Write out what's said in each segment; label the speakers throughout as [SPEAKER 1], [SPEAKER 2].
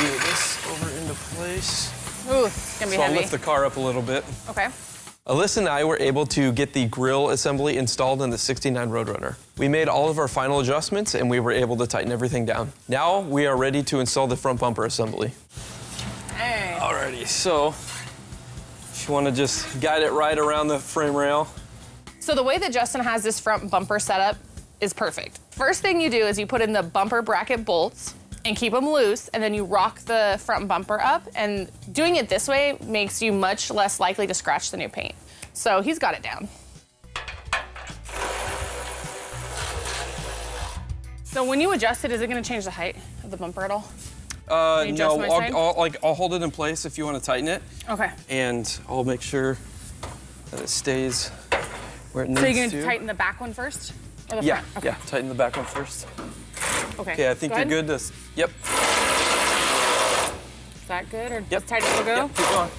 [SPEAKER 1] screw this over into place.
[SPEAKER 2] Ooh, it's gonna be
[SPEAKER 1] So
[SPEAKER 2] heavy.
[SPEAKER 1] I'll lift the car up a little bit.
[SPEAKER 2] Okay.
[SPEAKER 1] Allyssa and I were able to get the grille assembly installed in the 69 Roadrunner. We made all of our final adjustments and we were able to tighten everything down. Now we are ready to install the front bumper assembly.
[SPEAKER 2] Hey.
[SPEAKER 1] Alrighty, so if you want to just guide it right around the frame rail.
[SPEAKER 2] So the way that Justin has this front bumper set up is perfect. First thing you do is you put in the bumper bracket bolts and keep them loose, and then you rock the front bumper up, and doing it this way makes you much less likely to scratch the new paint. So he's got it down. So when you adjust it, is it gonna change the height of the bumper at all?
[SPEAKER 1] No, I'll hold it in place if you want to tighten it.
[SPEAKER 2] Okay.
[SPEAKER 1] And I'll make sure that it stays where it needs
[SPEAKER 2] So
[SPEAKER 1] to.
[SPEAKER 2] you're gonna tighten the back one first? Or the
[SPEAKER 1] Yeah,
[SPEAKER 2] front? Okay.
[SPEAKER 1] yeah, tighten the back one first.
[SPEAKER 2] Okay.
[SPEAKER 1] Okay, I think you're good to, yep.
[SPEAKER 2] Is that good, or
[SPEAKER 1] Yep.
[SPEAKER 2] as tight as we'll go?
[SPEAKER 1] Yep, keep going.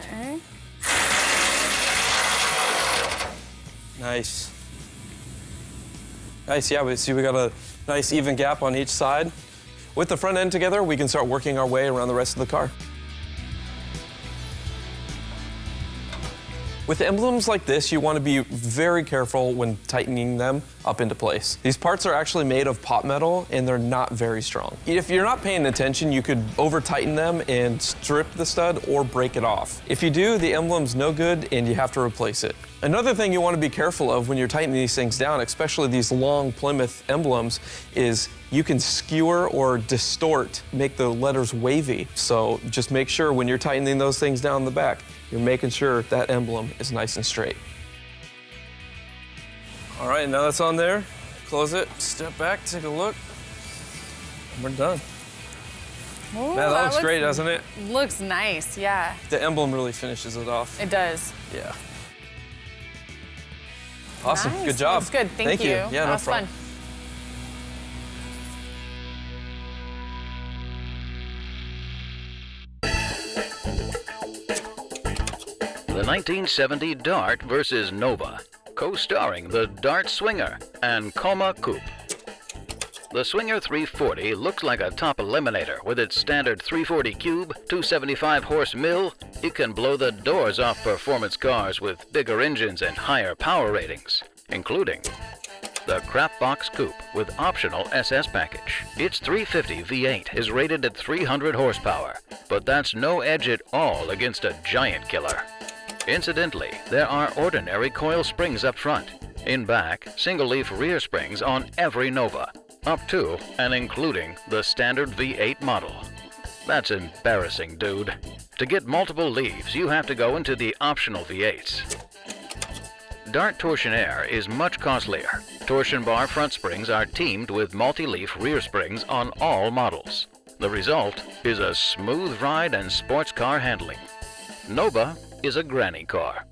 [SPEAKER 2] Okay.
[SPEAKER 1] Nice. Nice, yeah, we see we got a nice even gap on each side. With the front end together, we can start working our way around the rest of the car. With emblems like this, you want to be very careful when tightening them up into place. These parts are actually made of pot metal and they're not very strong. If you're not paying attention, you could over tighten them and strip the stud or break it off. If you do, the emblem's no good and you have to replace it. Another thing you want to be careful of when you're tightening these things down, especially these long Plymouth emblems, is you can skewer or distort, make the letters wavy. So just make sure when you're tightening those things down the back, you're making sure that emblem is nice and straight. All right, now that's on there. Close it, step back, take a look. And we're done.
[SPEAKER 2] Ooh,
[SPEAKER 1] Man, that looks great, doesn't it?
[SPEAKER 2] Looks nice, yeah.
[SPEAKER 1] The emblem really finishes it off.
[SPEAKER 2] It does.
[SPEAKER 1] Yeah. Awesome,
[SPEAKER 2] Nice.
[SPEAKER 1] good job.
[SPEAKER 2] Looks good, thank you.
[SPEAKER 1] Yeah,
[SPEAKER 2] that
[SPEAKER 1] no
[SPEAKER 2] was
[SPEAKER 1] problem.
[SPEAKER 2] fun.
[SPEAKER 3] The 1970 Dart versus Nova, co-starring the Dart Swinger and Coma Coupe. The Swinger 340 looks like a top eliminator with its standard 340 cube, 275 horse mill. It can blow the doors off performance cars with bigger engines and higher power ratings, including the Crapbox Coupe with optional SS package. Its 350 V8 is rated at 300 horsepower, but that's no edge at all against a giant killer. Incidentally, there are ordinary coil springs up front. In back, single-leaf rear springs on every Nova, up to and including the standard V8 model. That's embarrassing, dude. To get multiple leaves, you have to go into the optional V8s. Dart Torsionaire is much costlier. Torsion bar front springs are teamed with multi-leaf rear springs on all models. The result is a smooth ride and sports car handling. Nova is a granny car.